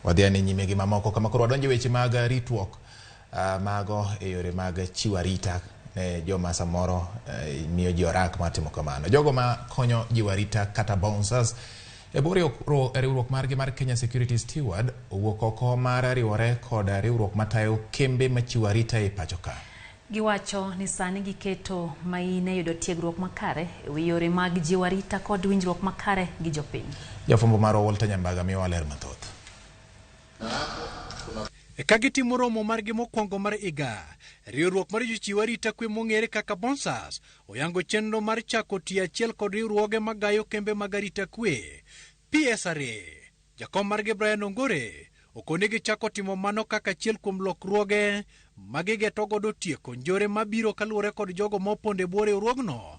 Wadhiane nyime gi mamoko kama koro wadonjo weche mag ritruok mago e yore mag chiwo arita ne joma samoro miyo ji orak matimo kamano. Jogo ma konyo jiwo arita kata Bong'sas e bor riwruok margi mar Kenya Security Steward owuok oko mar riwore kod riwruok matayo kembe machiwo arita e pacho ka. Giwacho ni sani giketo maine yudo tiegruok makare e yore mag jiwo arita kod winjruok makare gi jopiny. Jafwambo mar Walter Nyambaga miyo ler mathoth. Kagitimo romo margi mokwongo mar iga, riwruok mar jochiwo arita kwe mong'ere kaka Bong'sas oyango chenro mar chako tiyo achiel kod riwruoge magayo kembe mag arita kwe. PSRA jakom margi Brian Ongore okonegi chako timo mano kaka achiel kuom lokruoge magigeto godo tieko njore mabiro kaluwore kod jogo moponde bwo riwruogno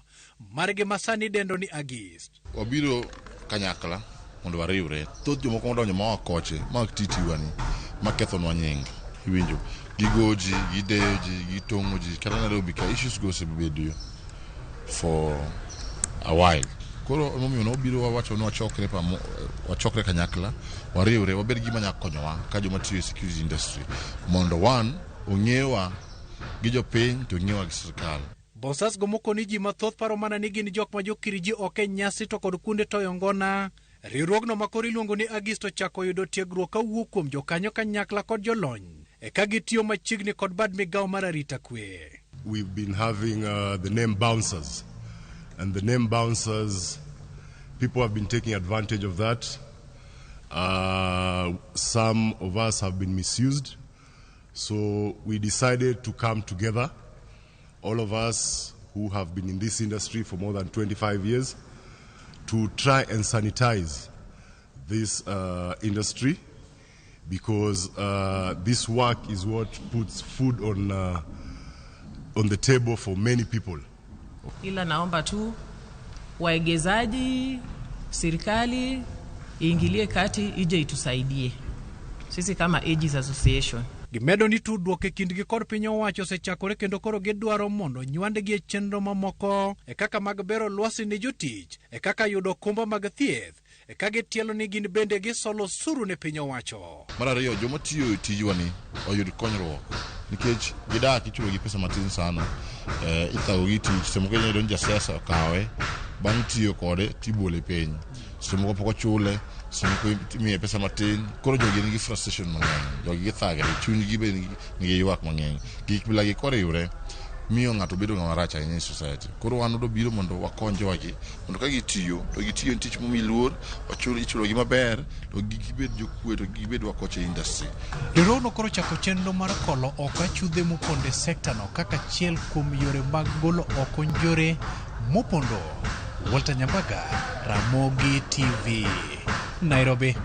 margi masani dendo ni agist. Wabiro kanyakla mondo wariwre. Thoth jomoko modonjo ma wakoche mag titiwani makethonwa nying. Iwinjo gigoji, gideji, gitong'oji kata Nairobi ka issues go osebedo for a while. Koro momiyo nobiro wawacho ni wachokre kanyakla wariwre wabed gima nyalo konyowa ka joma tiyo e security industry mondo one ong'ewa gi jopiny to ong'ewa gi sirkal. Bong'sas go moko ni ji mathoth paro mana ni gin jok ma jokiriji ok e nyasi to kod kunde toyo ngona. Riwruogno makoro iluongo ni Agist ochako yudo tiegruok kawuok kuom jokanyo kanyakla kod jolony eka gitiyo machiegni kod bad migawo mar arita kwe. We've been having the name Bong'sas, and the name Bong'sas, people have been taking advantage of that. Some of us have been misused, so we decided to come together, all of us who have been in this industry for more than 25 years, to try and sanitize this industry, because this work is what puts food on the table for many people. Ila naomba tu waegezaji, serikali iingilie kati ije itusaidie sisi kama Aegis Association. Gimedo ni tudruok e kindgi kod piny owacho osechakore kendo koro gidwaro mondo nywandgi e chenro mamoko e kaka mag bero lwasi ne jotich, e kaka yudo okumba mag thieth, e kaka gitielo ni gin bende gisolo suru ne piny owacho. Mar ariyo joma tiyo e tijwani oyud konyruok nikech gidak ichulo gi pesa matin sana. Ithago gi tich semo kenyo don josiasa okawe bang' tiyo kode tibole piny. Semo poko chule semo imiye pesa matin. Koro jogi nigi frustration mang'eny, jogi githagre, chunygi be nigi ywak mang'eny. Gik bilagi koriwre miyo ng'ato bedo ng'ama marach ahinya e society. Koro wan biro mondo wakony jowagi mondo ka gitiyo to gitiyo tich momi luor, ichulo gi maber, to gibed jokwe to gibed wakoche industry. Riwruogno koro chako chenro mar kolo oko achudhe moponde sekta no kaka achiel kuom yore mag golo oko njore mopondo. Walter Nyambaga, Ramogi TV, Nairobi.